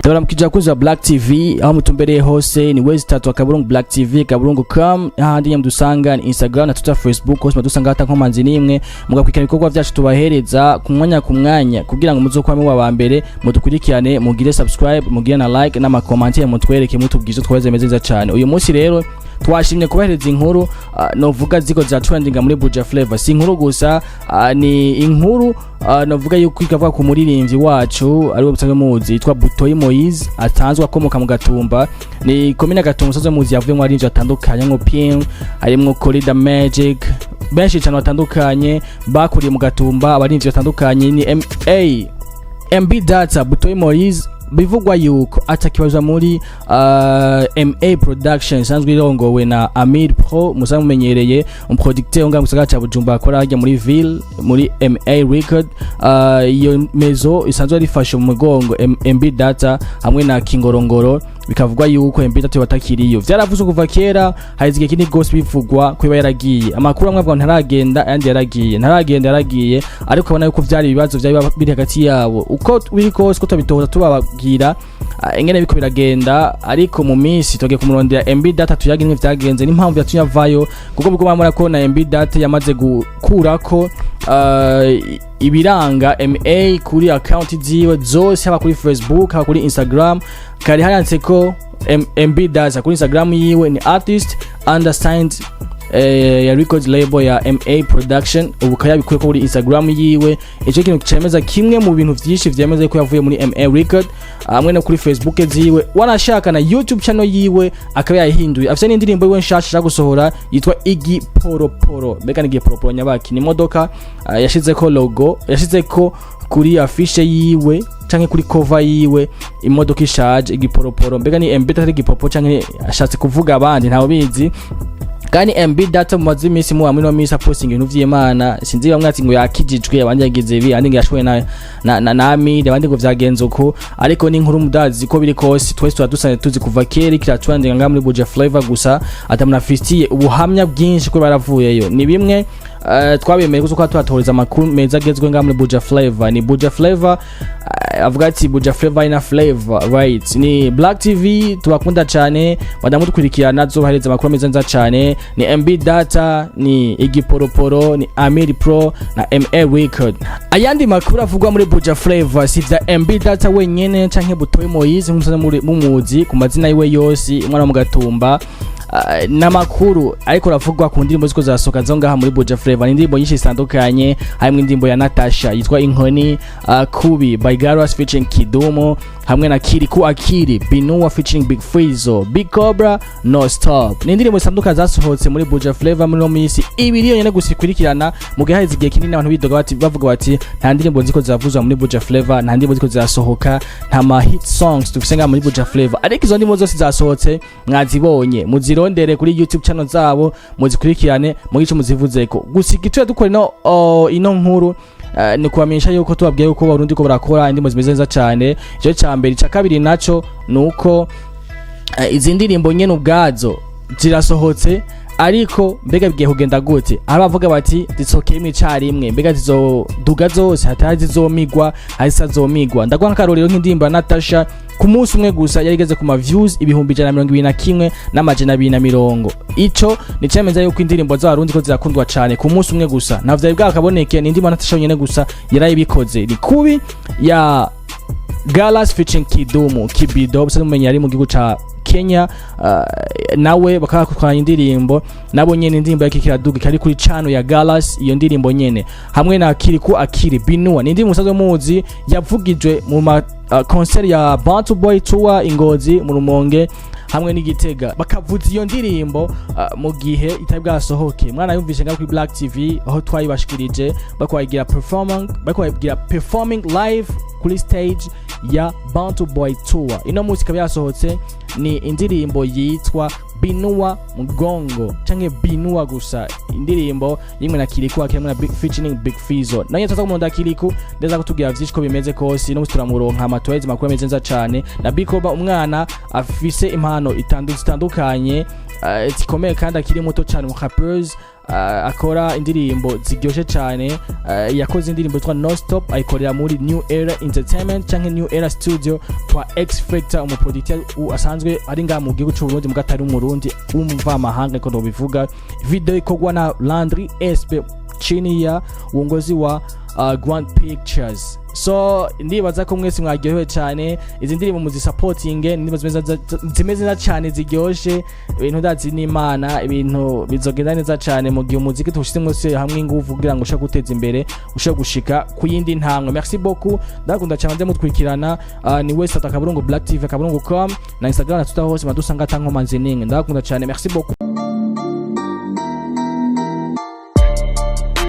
Dora mkija kuza Black TV aho mutumbereye hose ni wezi 3 akaburungu Black TV kaburungu.com ahandi nyamdusanga ni Instagram na Twitter Facebook hose madusanga hata nkomanzi nimwe mugakwikana ibikorwa byacu tubahereza ku mwanya kugira ngo muzokwame wa bambere mudukurikirane mugire subscribe mugire na like na comment mutwereke mutubwizo tweze mezeza cyane. Uyu munsi rero twashimye kubahereza inkuru novuga ziko za trending muri Buja Flavor. Si inkuru gusa ni inkuru novuga yuko ikavuga ku muririmbyi wacu ari we musanzwe muzi yitwa Butoyi Moise atanzwe akomoka mu Gatumba. Ni komine Gatumba musanzwe muzi yavuye mu arinje atandukanye nko Ping harimo Corridor Magic benshi cyane batandukanye bakuriye mu Gatumba abarinzi batandukanye ni MB Data Butoyi Moise bivugwa yuko atakibaza muri MA Production sanzwe irongowe na Amir Pro musanzwe mumenyereye umuproducteur nga musaga cha Bujumbura akora hajya muri Ville muri MA Record. Iyo mezo isanzwe rifashe mu mugongo MB Data hamwe na Kingorongoro bikavugwa yuko MB Data batakiriyo vyaravuzwe kuva kera haizige kindi ghost bivugwa kwiba yaragiye amakuru amwe bwa ntaragenda yandi yaragiye ariko abona yuko vyari ibibazo vyari biri hagati yabo uko biri kose ko tabitoza tubabwira ingene biko biragenda ariko mu minsi toge kumurondera MB Data tuyaga imwe vyagenze n'impamvu yatunya vayo kuko biko bamura ko na MB Data yamaze gukurako ibiranga MA kuri account ziwe zose haba kuri Facebook haba kuri Instagram kari hayanditse ko MB Data kuri Instagram yiwe ni artist undersigned ya record label ya MA Production ubu kayabikuye ko kuri Instagram yiwe. Ico kintu cyemeza kimwe mu bintu vyinshi vyemeza ko yavuye muri MA Record hamwe no kuri Facebook ziwe wanashaka na YouTube channel yiwe akaba yahinduye afite n'indirimbo yiwe nshasha gusohora yitwa Igi Poroporo mbega ni Poroporo nyabaki ni modoka yashize ko logo yashize ko kuri affiche yiwe canke kuri cover yiwe imodoka ishaje Igi Poroporo mbega ni MB Data Igi Popo canke ashatse kuvuga abandi ntawo bizi kandi MB Data mu mazimisi mu amwe no misa posting ibintu vy'Imana sinzi bamwe ati ngo yakijijwe abandi yagize ibi andi ngashowe na Amide abandi ngo vyagenze uko ariko ni inkuru mudazi ko biri kose twese twadusanye tuzi kuva kera kira trending nga muri Buja Flavor gusa atamunafistiye ubuhamya bwinshi ko baravuyeyo ni bimwe twabemeye kuko twatoreza amakuru meza agezwe nga muri Buja Flavor. Ni Buja Flavor avuga ati Buja Flavor ina flavor right. Ni Black TV tubakunda cyane badamu dukurikirana zohereza amakuru meza nza cyane ni MB Data ni Igi Poroporo ni Amir Pro na MA Record. Ayandi makuru avugwa muri Buja Flavor si vya MB Data wenyene canke Butoyi Moise mumuzi ku mazina yiwe yose umwana mu Gatumba namakuru ariko ravugwa ku ndirimbo ziko zasoka zongaha muri Buja Flavor. Indirimbo nyinshi zitandukanye harimo indirimbo ya NATACHA yitwa Inkoni Kubi by Garas featuring Kidumo hamwe na KIRIKOU Akiri Binuwa featuring Big Fizzo Big Cobra No Stop. Ni indirimbo zitandukanye zasohotse muri Buja Flavor muri minsi ibiri yonyene gusikurikirana mu gihe hazigiye kinini abantu bidoga bati bavuga bati nta ndirimbo ziko zavuzwa muri Buja Flavor nta ndirimbo ziko zasohoka nta ma hit songs tufisenga muri Buja Flavor ariko izo ndirimbo zose zasohotse mwazibonye muzirondere kuri YouTube channel zabo muzikurikirane mugice muzivuzeko gusigitwe dukora ino nkuru ni kubamenyesha yuko tubabwiye yuko Barundi ko barakora indimo zimeze neza cyane. Ico cyambere cya kabiri naco nuko izi ndirimbo nyene ubwazo zirasohotse ariko mbega bigiye kugenda gute abavuga bati zisokeye imwe carimwe mbega zizoduga zose hatazi zomigwa hasa zomigwa ndagwa nkarorero nk'indirimbo NATACHA ku munsi umwe gusa yarigeze ku ma views ibihumbi 121 n'amajana 240. Ico ni cyemeza yuko indirimbo z'Abarundi ko zirakundwa cyane ku munsi umwe gusa navyo bwakaboneke ni indirimbo NATACHA nyene gusa yarayibikoze. Ni kubi ya Galas featuring Kidumo Kibido bose mumenye ari mu gihugu ca Kenya nawe bakakutwara indirimbo nabo nyene indirimbo yake kiraduga kari kuri channel ya Galas iyo ndirimbo nyene hamwe na KIRIKOU Akiri Binuwa ni indirimbo musanzwe muzi yavugijwe mu concert ya Bantu Boy Tour Ingozi mu Rumonge hamwe n'Igitega bakavuza iyo ndirimbo mu gihe itabwasohoke mwana yumvishe ngaho kuri Black TV aho twayibashikirije bakwagira performing live kuri stage ya Bantu Boy Tour. Ino musika yasohotse ni indirimbo yitwa Binuwa Mugongo canke Binuwa gusa indirimbo yimwe na KIRIKOU akemwe na featuring Big Fizzo. Nanye tutaza kumonda KIRIKOU ndeza kutubwira vyinshi ko bimeze kose no guturamuronka amatwezi makuru meze neza cyane na Big Cobra umwana afise impano zitandukanye zikomeye kandi akiri muto cyane mu rappers akora indirimbo ziryoshe cyane yakoze indirimbo yitwa No Stop ayikorera muri New Era Entertainment cyangwa New Era Studio kwa X Factor umuproducteur asanzwe ari ngaha mu gihugu cy'u Burundi mu gatari umurundi umva amahanga ko bivuga video ikorwa na Landry SP chini ya uongozi wa Grand Pictures. So ndibaza ko mwese mwaryohewe cyane izi ndirimbo muzisupportinge ndibaza zimeze neza cyane ziryoshe ibintu ndazi n'Imana ibintu bizogenda neza cyane mu gihe umuziki tushyize mwese hamwe ingufu kugira ngo ushaka guteza imbere ushaka gushika ku yindi ntambwe. Merci beaucoup ndakunda cyane nze mutwikirana ni wese atakaburungu Black TV akaburungu.com na Instagram na Twitter hose madusanga tanko manzininge ndakunda cyane. Merci beaucoup.